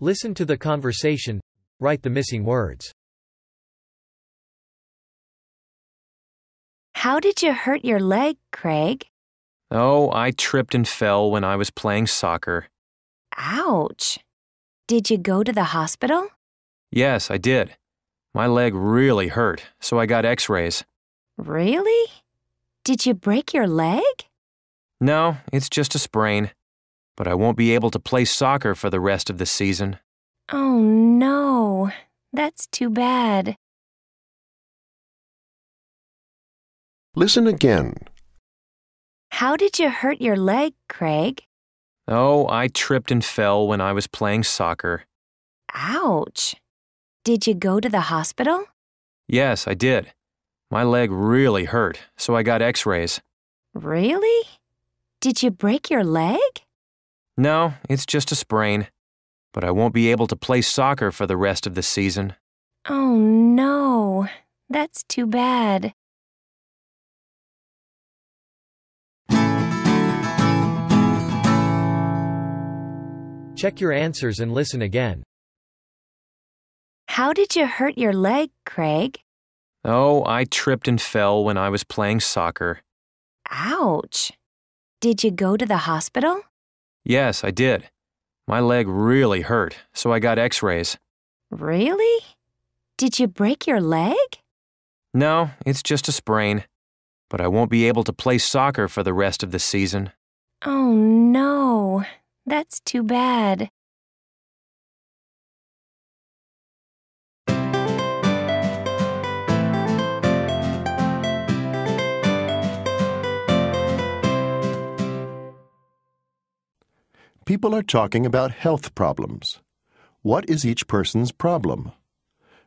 Listen to the conversation. Write the missing words. How did you hurt your leg, Craig? Oh, I tripped and fell when I was playing soccer. Ouch. Did you go to the hospital? Yes, I did. My leg really hurt, so I got x-rays. Really? Did you break your leg? No, it's just a sprain. But I won't be able to play soccer for the rest of the season. Oh, no. That's too bad. Listen again. How did you hurt your leg, Craig? Oh, I tripped and fell when I was playing soccer. Ouch. Did you go to the hospital? Yes, I did. My leg really hurt, so I got x-rays. Really? Did you break your leg? No, it's just a sprain. But I won't be able to play soccer for the rest of the season. Oh, no. That's too bad. Check your answers and listen again. How did you hurt your leg, Craig? Oh, I tripped and fell when I was playing soccer. Ouch. Did you go to the hospital? Yes, I did. My leg really hurt, so I got x-rays. Really? Did you break your leg? No, it's just a sprain. But I won't be able to play soccer for the rest of the season. Oh, no. That's too bad. People are talking about health problems. What is each person's problem?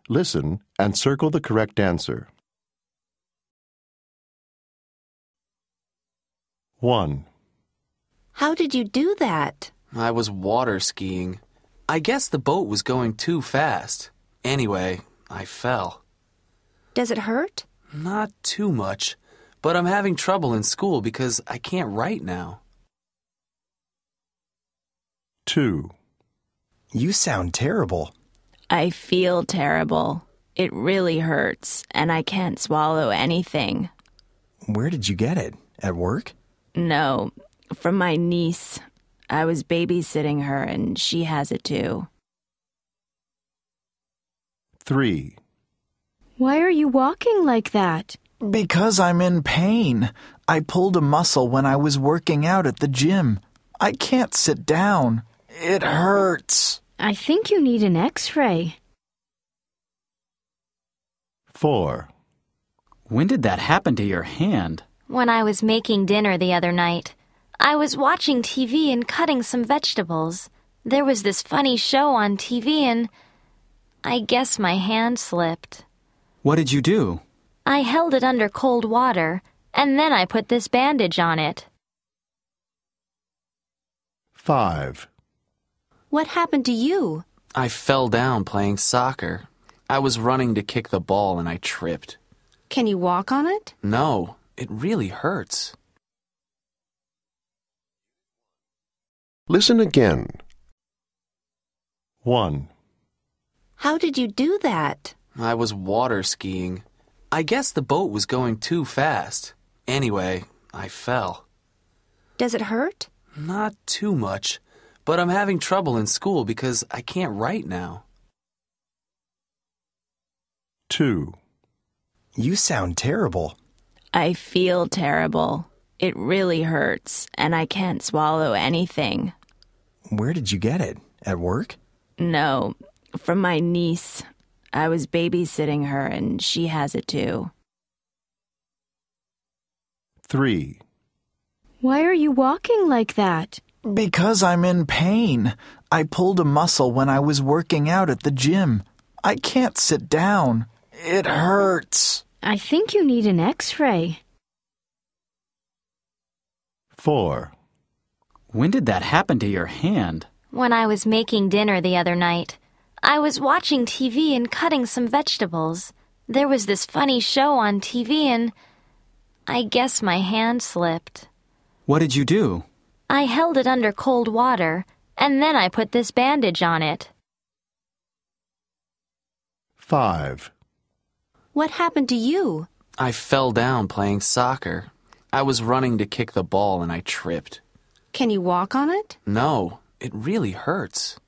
Listen and circle the correct answer. 1. How did you do that? I was water skiing. I guess the boat was going too fast. Anyway, I fell. Does it hurt? Not too much, but I'm having trouble in school because I can't write now. 2. You sound terrible. I feel terrible. It really hurts, and I can't swallow anything. Where did you get it? At work? No, from my niece. I was babysitting her, and she has it too. 3. Why are you walking like that? Because I'm in pain. I pulled a muscle when I was working out at the gym. I can't sit down. It hurts. I think you need an x-ray. 4. When did that happen to your hand? When I was making dinner the other night. I was watching TV and cutting some vegetables. There was this funny show on TV and I guess my hand slipped. What did you do? I held it under cold water and then I put this bandage on it. 5. What happened to you? I fell down playing soccer. I was running to kick the ball and I tripped. Can you walk on it? No, it really hurts. Listen again. 1. How did you do that? I was water skiing. I guess the boat was going too fast. Anyway, I fell. Does it hurt? Not too much, but I'm having trouble in school because I can't write now. 2. You sound terrible. I feel terrible. It really hurts, and I can't swallow anything. Where did you get it? At work? No, from my niece. I was babysitting her, and she has it too. 3. Why are you walking like that? Because I'm in pain. I pulled a muscle when I was working out at the gym. I can't sit down. It hurts. I think you need an x-ray. 4. When did that happen to your hand? When I was making dinner the other night. I was watching TV and cutting some vegetables. There was this funny show on TV and I guess my hand slipped. What did you do? I held it under cold water and then I put this bandage on it. 5. What happened to you? I fell down playing soccer. I was running to kick the ball and I tripped. Can you walk on it? No, it really hurts.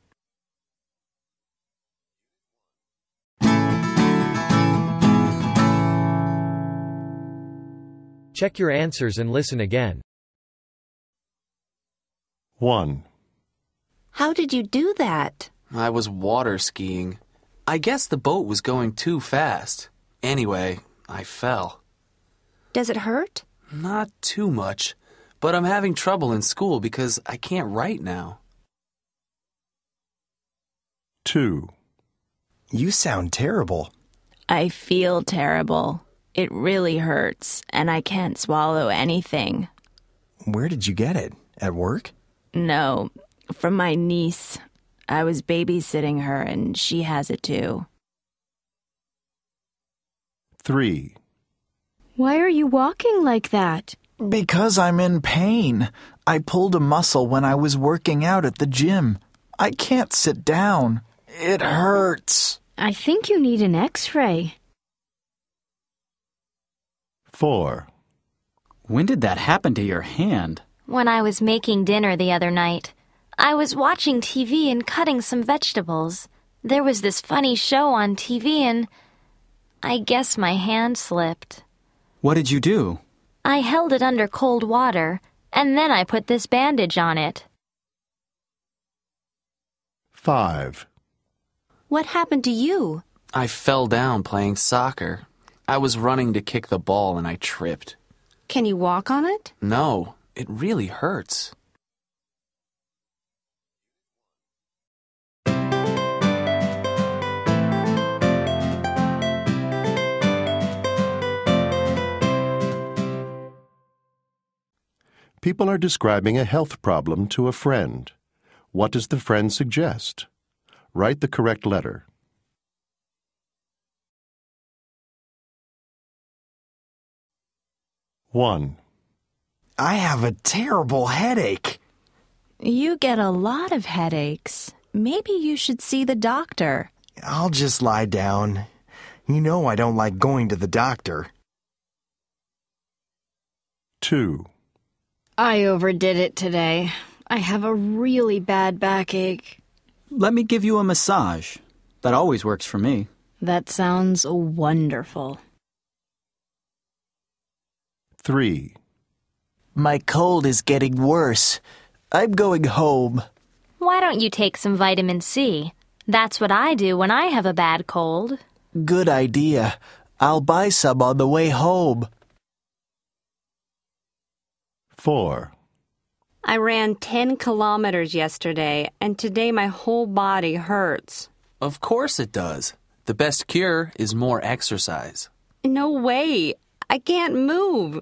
Check your answers and listen again. 1, How did you do that? I was water skiing. I guess the boat was going too fast. Anyway, I fell. Does it hurt? Not too much, but I'm having trouble in school because I can't write now. 2, You sound terrible. I feel terrible. It really hurts, and I can't swallow anything. Where did you get it? At work? No, from my niece. I was babysitting her, and she has it too. 3, Why are you walking like that? Because I'm in pain. I pulled a muscle when I was working out at the gym. I can't sit down. It hurts. I think you need an x-ray. 4, When did that happen to your hand? When I was making dinner the other night, I was watching TV and cutting some vegetables. There was this funny show on TV and I guess my hand slipped. What did you do? I held it under cold water, and then I put this bandage on it. 5, What happened to you? I fell down playing soccer. I was running to kick the ball and I tripped. Can you walk on it? No, it really hurts. People are describing a health problem to a friend. What does the friend suggest? Write the correct letter. 1, I have a terrible headache. You get a lot of headaches. Maybe you should see the doctor. I'll just lie down. You know I don't like going to the doctor. 2, I overdid it today. I have a really bad backache. Let me give you a massage. That always works for me. That sounds wonderful. 3, My cold is getting worse. I'm going home. Why don't you take some vitamin C? That's what I do when I have a bad cold. Good idea. I'll buy some on the way home. 4, I ran 10 kilometers yesterday, and today my whole body hurts. Of course it does. The best cure is more exercise. No way. I can't move.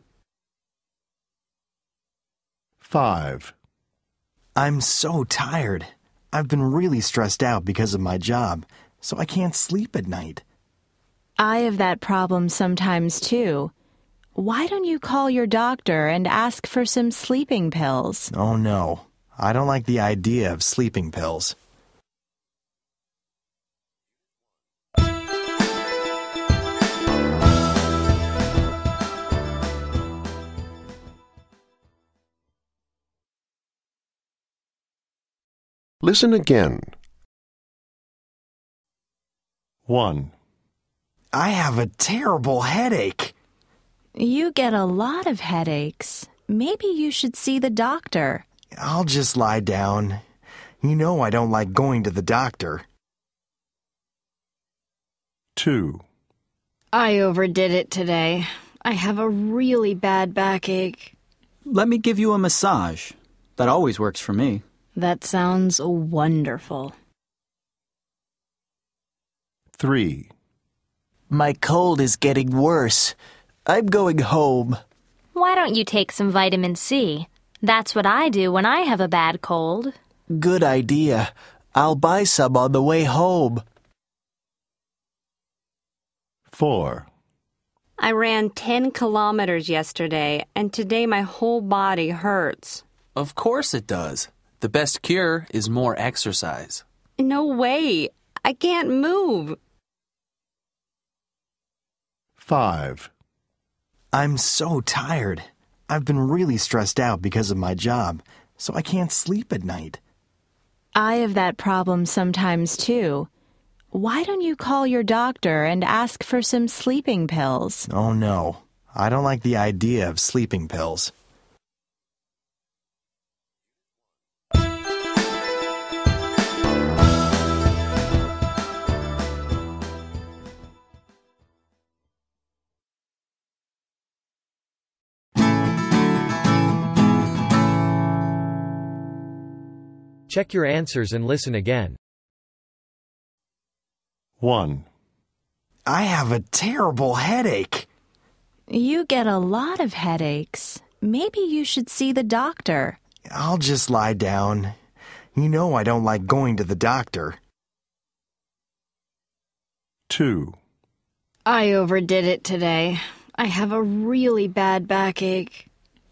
5, I'm so tired. I've been really stressed out because of my job, so I can't sleep at night. I have that problem sometimes too. Why don't you call your doctor and ask for some sleeping pills? Oh no, I don't like the idea of sleeping pills. Listen again. 1, I have a terrible headache. You get a lot of headaches. Maybe you should see the doctor. I'll just lie down. You know I don't like going to the doctor. 2, I overdid it today. I have a really bad backache. Let me give you a massage. That always works for me. That sounds wonderful. 3, My cold is getting worse. I'm going home. Why don't you take some vitamin C? That's what I do when I have a bad cold. Good idea. I'll buy some on the way home. 4, I ran 10 kilometers yesterday, and today my whole body hurts. Of course it does. The best cure is more exercise. No way. I can't move. 5. I'm so tired. I've been really stressed out because of my job, so I can't sleep at night. I have that problem sometimes too. Why don't you call your doctor and ask for some sleeping pills? Oh no, I don't like the idea of sleeping pills. Check your answers and listen again. 1. I have a terrible headache. You get a lot of headaches. Maybe you should see the doctor. I'll just lie down. You know I don't like going to the doctor. 2. I overdid it today. I have a really bad backache.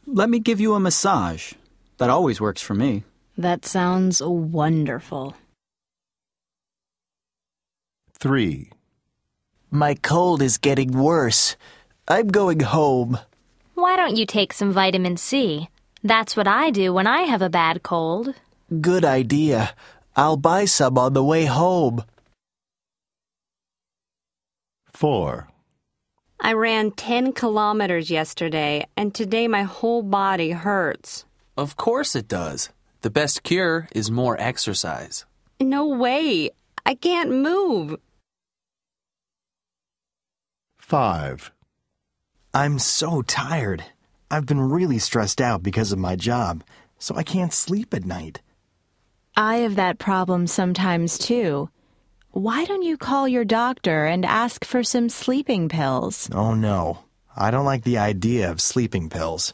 Let me give you a massage. That always works for me. That sounds wonderful. 3. My cold is getting worse. I'm going home. Why don't you take some vitamin C? That's what I do when I have a bad cold. Good idea. I'll buy some on the way home. 4. I ran 10 kilometers yesterday, and today my whole body hurts. Of course it does. The best cure is more exercise. No way. I can't move. 5. I'm so tired. I've been really stressed out because of my job, so I can't sleep at night. I have that problem sometimes too. Why don't you call your doctor and ask for some sleeping pills? Oh no, I don't like the idea of sleeping pills.